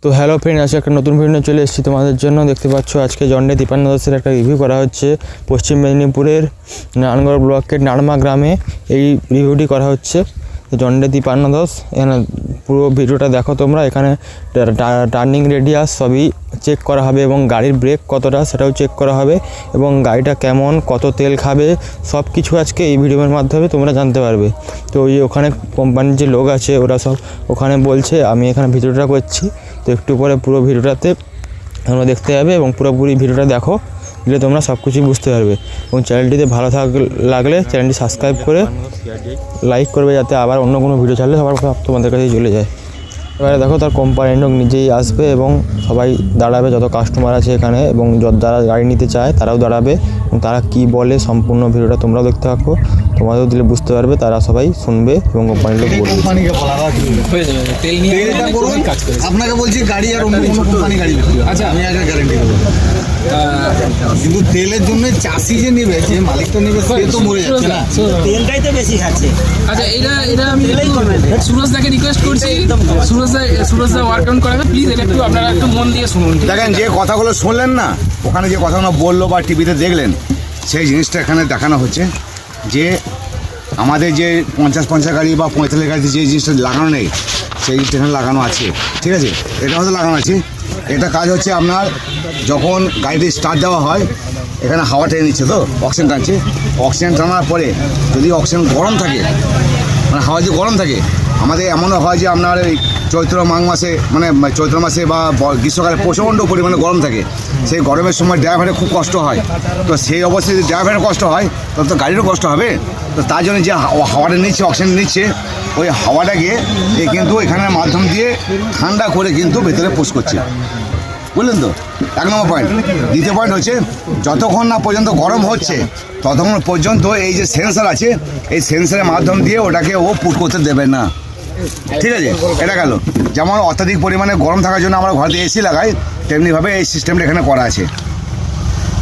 তো hello friend, আজকে একটা নতুন ভিডিও চলে এসেছি তোমাদের জন্য। দেখতে পাচ্ছ আজকে জন্ডে 5310 একটা রিভিউ করা হচ্ছে। পশ্চিম মেদিনীপুরের নারায়ণগড় ব্লকের নাড়মা গ্রামে এই রিভিউটি করা হচ্ছে। জন্ডে 5310 এখানে পুরো ভিডিওটা দেখো তোমরা। এখানে টার্নিং রেডিয়াস সবই চেক করা হবে এবং গাড়ির ব্রেক কতটা সেটাও চেক করা হবে এবং গাড়িটা কেমন, কত তেল খাবে, সব কিছু আজকে এই ভিডিওর মাধ্যমে তোমরা জানতে পারবে। তো ওই ওখানে কোম্পানির যে লোক আছে ওরা সব ওখানে বলছে, আমি এখানে ভিডিওটা করছি। তো একটু পরে পুরো ভিডিওটাতে তোমরা দেখতে যাবে এবং পুরোপুরি ভিডিওটা দেখো, দিলে তোমরা সব কিছুই বুঝতে পারবে। এবং চ্যানেলটিতে ভালো লাগলে চ্যানেলটি সাবস্ক্রাইব করে লাইক করবে, যাতে আবার অন্য কোনো ভিডিও ছাড়লে সবার তোমাদের কাছে চলে যায়। এবারে দেখো তার কোম্পানির লোক নিজেই আসবে এবং সবাই দাঁড়াবে, যত কাস্টমার আছে এখানে এবং যারা গাড়ি নিতে চায় তারাও দাঁড়াবে এবং তারা কি বলে সম্পূর্ণ ভিডিওটা তোমরাও দেখতে থাকো, তোমাদেরও দিলে বুঝতে পারবে। তারা সবাই শুনবে এবং কোম্পানির লোক বলবে। আপনাকে বলছি গাড়ি আর অন্য কোনো কোম্পানি গাড়ি, আচ্ছা আমি আগে গ্যারান্টি দেবো, কিন্তু তেলের জন্য চাষি যে নেবে, যে মালিকটা নেবে সে তো মরে যাচ্ছে না, তেলটাই তো বেশি খাচ্ছে। আচ্ছা এটা আমি সুরজ দাকে রিকোয়েস্ট করছি, সুরজ দা ওয়ার্কআউট করাবে প্লিজ। এটা একটু আপনারা একটু মন দিয়ে শুনুন। দেখেন যে কথাগুলো শুনলেন না, ওখানে যে কথাগুলো বললো বা টিভিতে দেখলেন, সেই জিনিসটা এখানে দেখানো হচ্ছে যে আমাদের যে 50 গাড়ি বা 45 গাড়িতে যে জিনিসটা লাগানো নেই সেই জিনিসটা এখানে লাগানো আছে। ঠিক আছে, এটা হয়তো লাগানো আছে। এটা কাজ হচ্ছে আপনার যখন গাড়িটি স্টার্ট দেওয়া হয়, এখানে হাওয়া টেনে নিচ্ছে, তো অক্সিজেন টানছে। অক্সিজেন টানার পরে যদি অক্সিজেন গরম থাকে, মানে হাওয়া যে গরম থাকে, আমাদের এমনও হয় যে আপনার এই চৈত্র মাঘ মাসে, মানে চৈত্র মাসে বা গ্রীষ্মকালে প্রচণ্ড পরিমাণে গরম থাকে। সেই গরমের সময় ড্রাইভারের খুব কষ্ট হয়। তো সেই অবস্থায় যদি ড্রাইভারের কষ্ট হয় তখন তো গাড়িরও কষ্ট হবে। তো তার জন্য যে হাওয়াটা নিচ্ছে, অক্সিজেন নিচ্ছে, ওই হাওয়াটাকে কিন্তু এখানের মাধ্যম দিয়ে ঠান্ডা করে কিন্তু ভেতরে পুশ করছে, বুঝলেন তো? 1 নম্বর পয়েন্ট। দ্বিতীয় পয়েন্ট হচ্ছে যতক্ষণ না পর্যন্ত গরম হচ্ছে ততক্ষণ পর্যন্ত এই যে সেন্সার আছে, এই সেন্সারের মাধ্যম দিয়ে ওটাকে ও পুশ করতে দেবে না। ঠিক আছে, এটা গেল। যেমন অত্যাধিক পরিমাণে গরম থাকার জন্য আমরা ঘরে এসি লাগাই, তেমনিভাবে এই সিস্টেমটা এখানে করা আছে।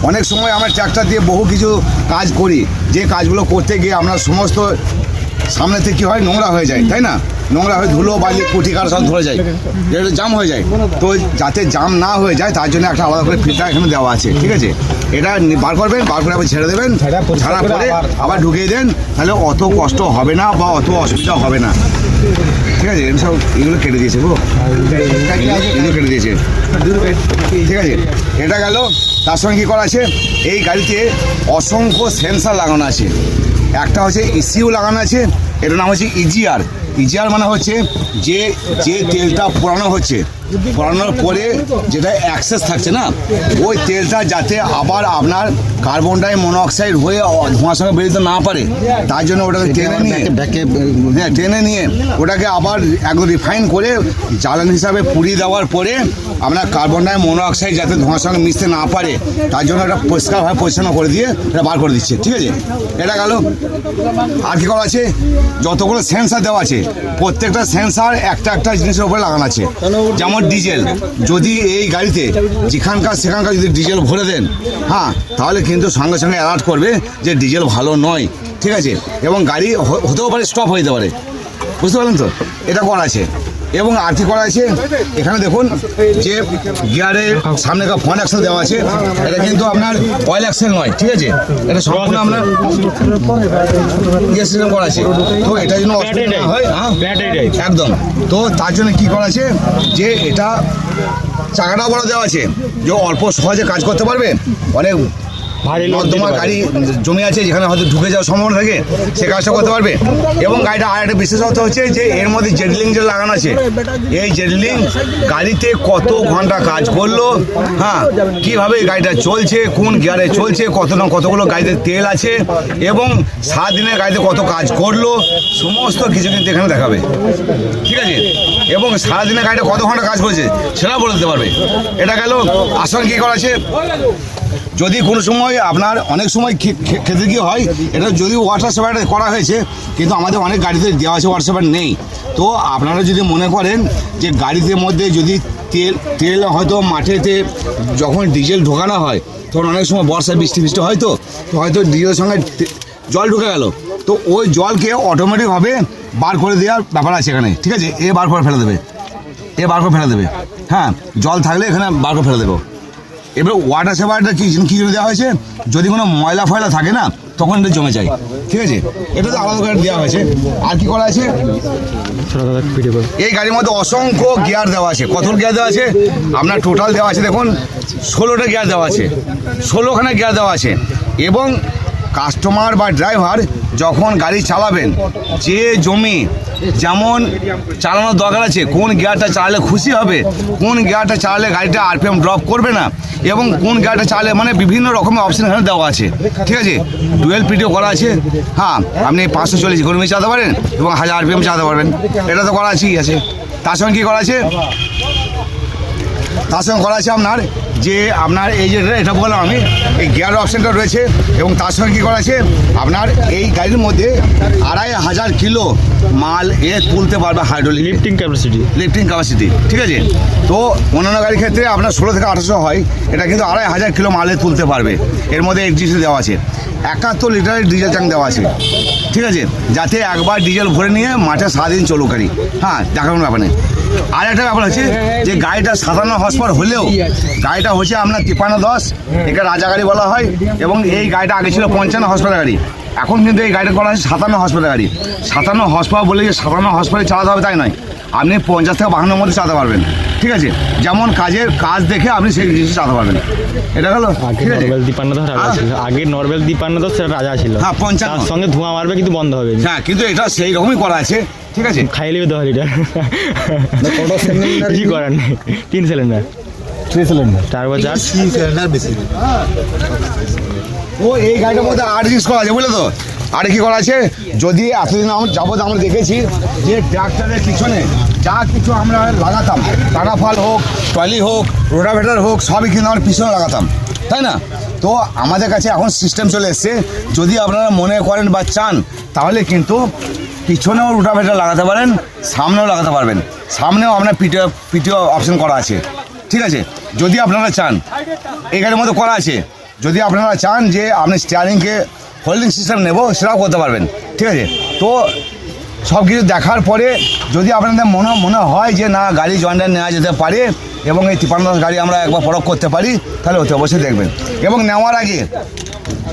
অনেক সময় আমরা ট্র্যাক্টর দিয়ে বহু কিছু কাজ করি, যে কাজগুলো করতে গিয়ে আমরা সমস্ত সামনে থেকে কী হয়, নোংরা হয়ে যায়, তাই না? নোংরা হয়ে ধুলো বালি কুটি কার সব ধরে যায়, যেটা জাম হয়ে যায়। তো যাতে জাম না হয়ে যায় তার জন্য একটা আলাদা করে ফিল্টার এখানে দেওয়া আছে। ঠিক আছে, এটা বার করবেন, বার করে আবার ছেড়ে দেবেন, ছাড়ার পরে আবার ঢুকিয়ে দেন, তাহলে অত কষ্ট হবে না বা অত অসুবিধা হবে না। ঠিক আছে, সব এগুলো কেটে দিয়েছে গো, এগুলো কেটে দিয়েছে। ঠিক আছে, এটা গেল। তার সঙ্গে কী করা আছে, এই গাড়িতে অসংখ্য সেন্সার লাগানো আছে। একটা হচ্ছে ইসিউ লাগানো আছে, এটার নাম হচ্ছে ইজিআর। ইজিআর মানে হচ্ছে যে তেলটা পোড়ানো হচ্ছে, পোড়ানোর পরে যেটা অ্যাক্সেস থাকছে না, ওই তেলটা যাতে আবার আপনার কার্বন ডাই মনোক্সাইড হয়ে ধোঁয়ার সঙ্গে বেরোতে না পারে, তার জন্য ওটাকে টেনে নিয়ে ওটাকে আবার একদম রিফাইন করে জ্বালানি হিসাবে পুড়িয়ে দেওয়ার পরে আপনার কার্বন ডাই মনোক্সাইড যাতে ধোঁয়ার সঙ্গে মিশতে না পারে, তার জন্য এটা পরিষ্কারভাবে পরিচ্ছন্ন করে দিয়ে এটা বার করে দিচ্ছে। ঠিক আছে, এটা গেল। আর কী করা আছে, যতগুলো সেন্সার দেওয়া আছে, প্রত্যেকটা সেন্সার একটা জিনিসের উপরে লাগানো আছে। যেমন ডিজেল, যদি এই গাড়িতে যেখানকার সেখানকার যদি ডিজেল ভরে দেন, হ্যাঁ, তাহলে কিন্তু সঙ্গে সঙ্গে অ্যালার্ট করবে যে ডিজেল ভালো নয়। ঠিক আছে, এবং গাড়ি হতেও পারে স্টপ হয়ে যেতে পারে, বুঝতে পারলেন তো? এটা করা আছে। এবং আর কি করা আছে, এখানে দেখুন যে গিয়ারের সামনে ফোন অ্যাকশন দেওয়া আছে, এটা কিন্তু আপনার অয়েল অ্যাকশন নয়। ঠিক আছে, এটা সম্পূর্ণ আপনার ইয়ে সিস্টেম করা আছে। তো এটা যেন অসুবিধা না হয়, হ্যাঁ একদম। তো তার জন্য কী করা আছে, যে এটা চাকাটা বড় দেওয়া আছে, যে অল্প সহজে কাজ করতে পারবে। অনেক নর্দমা গাড়ি জমি আছে যেখানে হয়তো ঢুকে যাওয়ার সম্ভাবনা থাকে, সে কাজটা করতে পারবে। এবং গাড়িটা আর একটা বিশেষত্ব হচ্ছে যে এর মধ্যে জেডলিং যে লাগানো আছে, এই জেডলিং গাড়িতে কত ঘন্টা কাজ করলো, হ্যাঁ, কীভাবে গাড়িটা চলছে, কোন গিয়ারে চলছে, কতগুলো গাড়িতে তেল আছে এবং সারাদিনে গাড়িতে কত কাজ করলো, সমস্ত কিছু কিন্তু এখানে দেখাবে। ঠিক আছে, এবং সারাদিনে গাড়িটা কত ঘন্টা কাজ করেছে সেটা বলে দিতে পারবে। এটা গেল। আসলে কী করা আছে, যদি কোনো সময় আপনার অনেক সময় ক্ষেত্রে কী হয়, এটা যদিও ওয়াটার সেভার করা হয়েছে, কিন্তু আমাদের অনেক গাড়িতে দেওয়া আছে ওয়াটার সেভার নেই। তো আপনারা যদি মনে করেন যে গাড়িতে মধ্যে যদি তেল হয়তো মাঠেতে যখন ডিজেল ঢোকানো হয়, তখন অনেক সময় বর্ষায় বৃষ্টি হয়, তো হয়তো ডিজেলের সঙ্গে জল ঢুকে গেল, তো ওই জলকে অটোমেটিকভাবে বার করে দেওয়ার ব্যাপার আছে এখানে। ঠিক আছে, বার করে ফেলে দেবে। হ্যাঁ, জল থাকলে এখানে বার করে ফেলে দেবো। এবার ওয়াটার সেভারটা কী জন্য দেওয়া হয়েছে, যদি কোনো ময়লা ফয়লা থাকে না তখন এটা জমে যায়, ঠিক আছে, এটা তো আলাদা করে দেওয়া হয়েছে। আর কি করা আছে, এই গাড়ির মধ্যে অসংখ্য গিয়ার দেওয়া আছে। কত গিয়ার দেওয়া আছে আপনার টোটাল দেওয়া আছে, দেখুন 16টা গিয়ার দেওয়া আছে, 16খানা গিয়ার দেওয়া আছে। এবং কাস্টমার বা ড্রাইভার যখন গাড়ি চালাবেন, যে জমি যেমন চালানোর দরকার আছে, কোন গিয়ারটা চালালে খুশি হবে, কোন গিয়ারটা চালালে গাড়িটা আরপিএম ড্রপ করবে না, এবং কোন গিয়ারটা চালালে মানে বিভিন্ন রকমের অপশন এখানে দেওয়া আছে, ঠিক আছে। ডুয়েল পিটিও করা আছে। হ্যাঁ, আপনি 540 ইকোনমি চালাতে পারেন এবং 1000 আরপিএম চালাতে পারবেন, এটা তো করা আছেই আছে। তার সঙ্গে কী করা আছে, তার সঙ্গে করা আছে আপনার যে আপনার এই যে এটা বললাম আমি, এই গিয়ার অপশানটা রয়েছে। এবং তার সঙ্গে কী করা আছে, আপনার এই গাড়ির মধ্যে 2500 কিলো মাল তুলতে পারবে হাইড্রোলিক লিফটিং ক্যাপাসিটি, ঠিক আছে। তো অন্যান্য গাড়ির ক্ষেত্রে আপনার 16 থেকে 1800 হয়, এটা কিন্তু 2500 কিলো মালে তুলতে পারবে। এর মধ্যে এক্সিস্ট দেওয়া আছে, 71 লিটারের ডিজেল ট্যাঙ্ক দেওয়া আছে, ঠিক আছে, যাতে একবার ডিজেল ভরে নিয়ে মাঠে সারাদিন চলুক গাড়ি। হ্যাঁ, দেখানোর ব্যাপার নেই। আর একটা ব্যাপার হচ্ছে যে গাড়িটা 57 হর্স পাওয়ার হলেও গাড়িটা হচ্ছে আপনার 5310, একে রাজা গাড়ি বলা হয়। এবং এই গাড়িটা আগে ছিল 55 হর্স পাওয়ার গাড়ি, এখন কিন্তু এই গাড়িটা করা হচ্ছে 57 হর্স পাওয়ার গাড়ি। 57 হর্স পাওয়ার বলে যে 57 হর্স পাওয়ারে চালাতে হবে তাই নয়, আপনি 50 থেকে 52 মধ্যে চালাতে পারবেন, ঠিক আছে। যেমন কাজ দেখে আপনি সেই জিনিস চালাতে পারবেন। এটা হলো আগে নর্মাল 5310 সেটা রাজা ছিল। হ্যাঁ, 55 তার সঙ্গে ধোঁয়া মারবে কিন্তু বন্ধ হবে। হ্যাঁ, কিন্তু এটা সেই রকমই করা আছে, ঠিক আছে। খাইয়ে নেবে 10 লিটার, কি করার নেই। 3 সিলিন্ডার টার্বোচার্জ। ও এই গাড়িটার মধ্যে আর জিনিস করা আছে, বুঝলে তো। আর কি করা আছে, যদি এতদিন যাবত আমরা দেখেছি যে ট্রাক্টরের পিছনে যা কিছু আমরা লাগাতাম, টানাফাল হোক, ট্রলি হোক, রোটাভেটার হোক, সবই কিন্তু আমরা পিছনে লাগাতাম, তাই না। তো আমাদের কাছে এখন সিস্টেম চলে এসছে, যদি আপনারা মনে করেন বা চান তাহলে কিন্তু পিছনেও রোটাভেটার লাগাতে পারেন, সামনেও লাগাতে পারবেন। সামনেও আপনার পিটিও অপশন করা আছে, ঠিক আছে, যদি আপনারা চান। এই গাড়ির মধ্যে করা আছে, যদি আপনারা চান যে আপনি স্টিয়ারিংকে হোল্ডিং সিস্টেম নেব, সেটাও করতে পারবেন, ঠিক আছে। তো সব কিছু দেখার পরে যদি আপনাদের মনে হয় যে না গাড়ি জয়েন্টার নেওয়া যেতে পারে এবং এই 53 গাড়ি আমরা একবার পরখ করতে পারি, তাহলে অতি অবশ্যই দেখবেন। এবং নেওয়ার আগে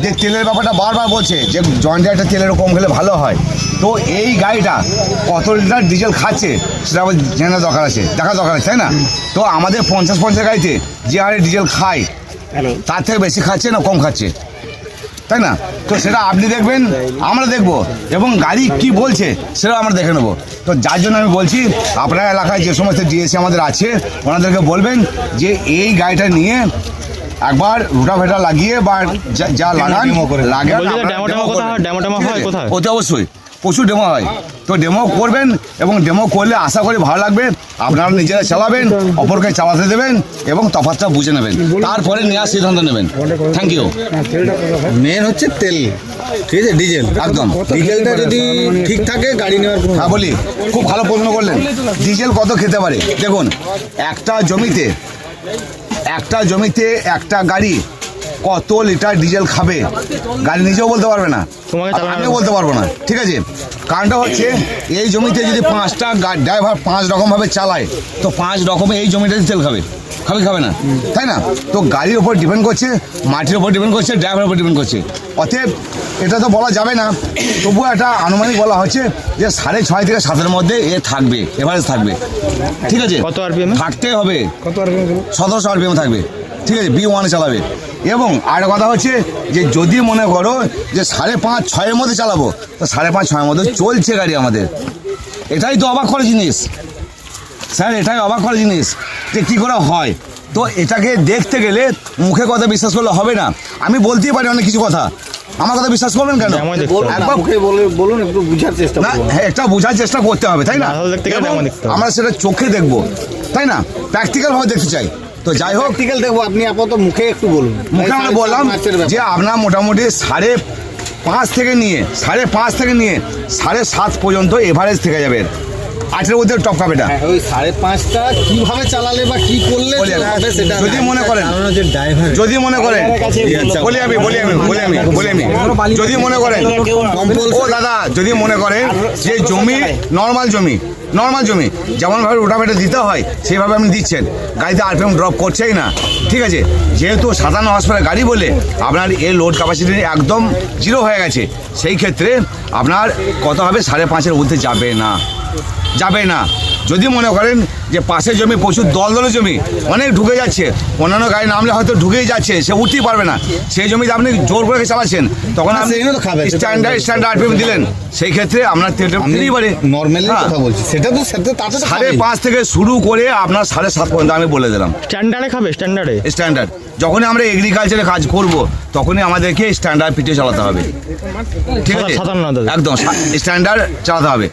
যে তেলের ব্যাপারটা বারবার বলছে যে জয়েন্টারটা তেলের কম খেলে ভালো হয়, তো এই গাড়িটা কত লিটার ডিজেল খাচ্ছে সেটা আমার জানার দরকার আছে, দেখার দরকার আছে, তাই না। তো আমাদের 50 গাড়িতে যে হারে ডিজেল খায় তার থেকে বেশি খাচ্ছে না কম খাচ্ছে, তাই না। তো সেটা আপনি দেখবেন, আমরা দেখবো, এবং গাড়ি কি বলছে সেটাও আমরা দেখে নেবো। তো যার জন্য আমি বলছি, আপনার এলাকায় যে সমস্ত ডিএসসি আমাদের আছে ওনাদেরকে বলবেন যে এই গাড়িটা নিয়ে একবার রোটাভেটার লাগিয়ে বা যা লাগান অতি অবশ্যই প্রচুর ডেমো হয়। তো ডেমো করবেন এবং ডেমো করলে আশা করি ভালো লাগবে। আপনারা নিজেরা চালাবেন, অপরকে চালাতে দেবেন এবং তফাৎটা বুঝে নেবেন, তারপরে নেওয়ার সিদ্ধান্ত নেবেন। Thank you. মেন হচ্ছে তেল, ঠিক আছে, ডিজেল। একদম, ডিজেলটা যদি ঠিক থাকে গাড়ি নেওয়ার কোনো। হ্যাঁ বলি, খুব ভালো প্রশ্ন করলেন। ডিজেল কত খেতে পারে দেখুন, একটা জমিতে একটা গাড়ি কত লিটার ডিজেল খাবে গাড়ি নিজেও বলতে পারবে না, আমিও বলতে পারবো না, ঠিক আছে। কারণটা হচ্ছে এই জমিতে যদি 5টা ড্রাইভার 5 রকমভাবে চালায়, তো 5 রকমে এই জমিটাতে তেল খাবে না, তাই না। তো গাড়ির ওপর ডিপেন্ড করছে, মাটির ওপর ডিপেন্ড করছে, ড্রাইভারের ওপর ডিপেন্ড করছে। অতএব এটা তো বলা যাবে না, তবুও একটা আনুমানিক বলা হচ্ছে যে 6.5 থেকে 7-এর মধ্যে থাকবে, এভারেজ থাকবে, ঠিক আছে। কত আরপিএম থাকতে হবে, 1700 আরপিএম থাকবে, ঠিক আছে, B1 চালাবে। এবং আরেকটা কথা হচ্ছে যে যদি মনে করো যে 5.5-6-এর মধ্যে চালাবো, তো 5.5-6-এর মধ্যে চলছে গাড়ি আমাদের। এটাই তো অবাক করা জিনিস স্যার, এটাই অবাক করা জিনিস যে কী করে হয়। তো এটাকে দেখতে গেলে মুখে কথা বিশ্বাস করলে হবে না। আমি বলতেই পারি অনেক কিছু কথা, আমার কথা বিশ্বাস করবেন কেন? একবার বলুন, একটু বুঝার চেষ্টা না, এটা বোঝার চেষ্টা করতে হবে, তাই না। আমরা সেটা চোখে দেখবো, তাই না, প্র্যাকটিক্যালভাবে দেখতে চাই। তো যাই হোক, প্র্যাকটিক্যাল দেখবো, আপনি আপাতত মুখে একটু বলুন। মুখে আমরা বললাম যে আপনার মোটামুটি 5.5 থেকে নিয়ে 7.5 পর্যন্ত এভারেজ থেকে যাবে। 8-এর মধ্যে টপকাবে না। ওই 5.5টা কিভাবে চালালে বা কি করলে যদি মনে করেন, যদি মনে করেন ও দাদা, যদি মনে করেন যে জমি নর্মাল জমি নর্মাল জমি যেমনভাবে রোটাভেটর দিতে হয় সেইভাবে আপনি দিচ্ছেন, গাড়িতে আরপিএম ড্রপ করছেই না, ঠিক আছে। যেহেতু 57 হর্সপাওয়ার গাড়ি বলে আপনার এর লোড ক্যাপাসিটি একদম 0 হয়ে গেছে, সেই ক্ষেত্রে আপনার কত হবে 5.5-এর মধ্যে যাবে না। যদি মনে করেন যে পাশের জমি প্রচুর দলদলে জমি অনেক ঢুকে যাচ্ছে, অন্যান্য গাড়ি নামলে হয়তো ঢুকেই যাচ্ছে, সে উঠতেই পারবে না, সেই জমিতে আপনি জোর করে চালাচ্ছেন, তখন আপনি সেখানে তো খাবে। স্ট্যান্ডার্ড আরপিএম দিলেন, সেই ক্ষেত্রে আপনার তেলটা ফ্রি পারে। নর্মালি কথা বলছি, সেটা তো তাতে তো খাবেই। 5.5 থেকে শুরু করে আপনার 7.5 পর্যন্ত আমি বলে দিলাম স্ট্যান্ডার্ডে খাবে, স্ট্যান্ডার্ড। যখনই আমরা এগ্রিকালচারে কাজ করব তখনই আমাদেরকে স্ট্যান্ডার্ড পিটিয়ে চালাতে হবে, ঠিক আছে, 57 একদম স্ট্যান্ডার্ড চালাতে হবে।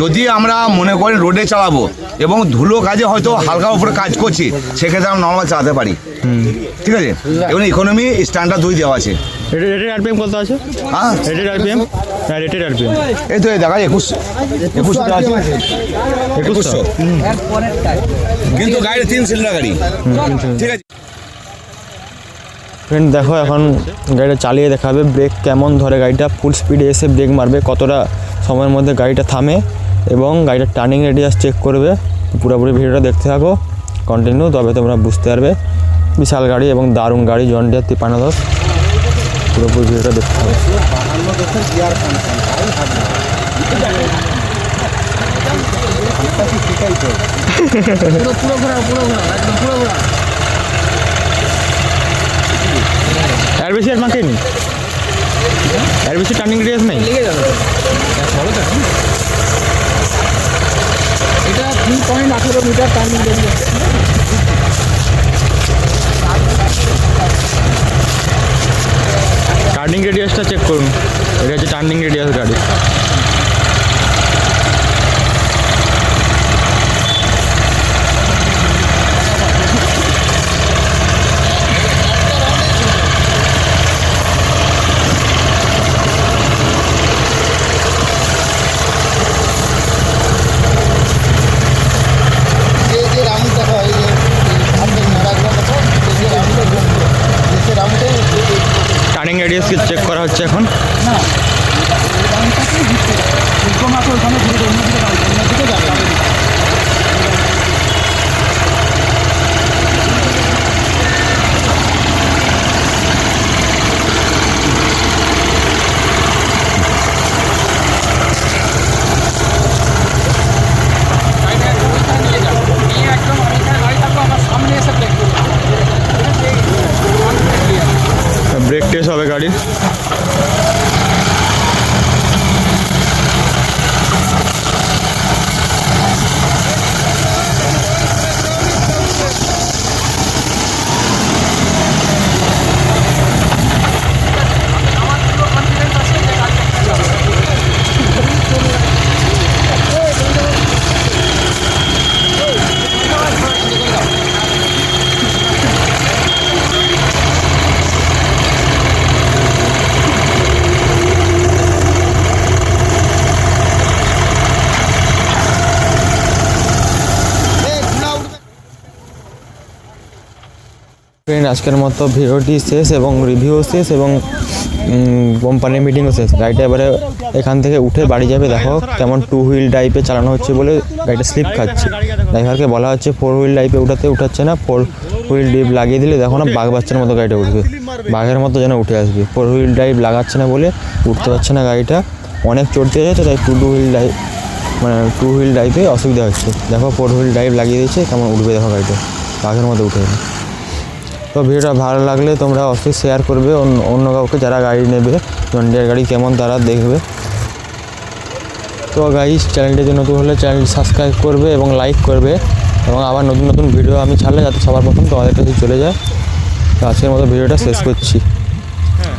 যদি আমরা মনে করি রোডে চালাবো এবং ধুলো কাজে হয়তো হালকা উপরে কাজ করছি, সেক্ষেত্রে আমরা নর্মাল চালাতে পারি, ঠিক আছে। এবং ইকোনমি স্ট্যান্ডার্ড 2 দেওয়া আছে। রেটেড আরপিএম কত আছে? হ্যাঁ, রেটেড আরপিএম, এই তো দেখা 2100 আছে, 2100 কিন্তু গাড়ি 3 সিলিন্ডার গাড়ি, ঠিক আছে। ফ্রেন্ড দেখো, এখন গাড়িটা চালিয়ে দেখাবে ব্রেক কেমন ধরে, গাড়িটা ফুল স্পিডে এসে ব্রেক মারবে, কতটা সময়ের মধ্যে গাড়িটা থামে এবং গাড়িটার টার্নিং রেডিয়াস চেক করবে। পুরোপুরি ভিডিওটা দেখতে থাকো কন্টিনিউ, তবে তোমরা বুঝতে পারবে। বিশাল গাড়ি এবং দারুণ গাড়ি, জন ডিয়ার 5310, পুরোপুরি ভিডিওটা দেখতে থাকো। এর বেশি আর মাকে নেই, এর বেশি টার্নিং রেডিয়াস নেই। এটা 3.18 মিটার টার্নিং রেডিয়াস। টার্নিং রেডিয়াসটা চেক করুন, এটা হচ্ছে টার্নিং রেডিয়াস গাড়ি। টার্নিং রেডিয়াস চেক করা হচ্ছে এখন। ব্রেক টেস্ট হবে গাড়ির। ফ্রেন্ড, আজকের মতো ভিডিওটি শেষ এবং রিভিউ শেষ এবং কোম্পানির মিটিংও শেষ। গাড়িটা এবারে এখান থেকে উঠে বাড়ি যাবে। দেখো কেমন 2 হুইল টাইপে চালানো হচ্ছে বলে গাড়িটা স্লিপ খাচ্ছে। ড্রাইভারকে বলা হচ্ছে 4 হুইল টাইপে উঠাচ্ছে না, 4 হুইল ড্রাইভ লাগিয়ে দিলে দেখো না বাঘ বাচ্চার মতো গাড়িটা উঠবে, বাঘের মতো যেন উঠে আসবে। 4 হুইল ড্রাইভ লাগাচ্ছে না বলে উঠতে পারছে না গাড়িটা, অনেক চড়তে যাচ্ছে, তাই 2 হুইল ড্রাইভে অসুবিধা হচ্ছে। দেখো 4 হুইল ড্রাইভ লাগিয়ে দিয়েছে, কেমন উঠবে দেখো গাড়িটা, বাঘের মতো উঠে যাবে। তো ভিডিওটা ভালো লাগলে তোমরা অবশ্যই শেয়ার করবে অন্য কাউকে যারা গাড়ি নেবে, জন ডিয়ার গাড়ি কেমন তারা দেখবে। তো গাইস, চ্যানেলটিতে নতুন হলে চ্যানেলটি সাবস্ক্রাইব করবে এবং লাইক করবে, এবং আবার নতুন নতুন ভিডিও আমি ছাড়লে যাতে সবার প্রথম তোমাদের কাছে চলে যায়। তো আজকের মতো ভিডিওটা শেষ করছি। হ্যাঁ।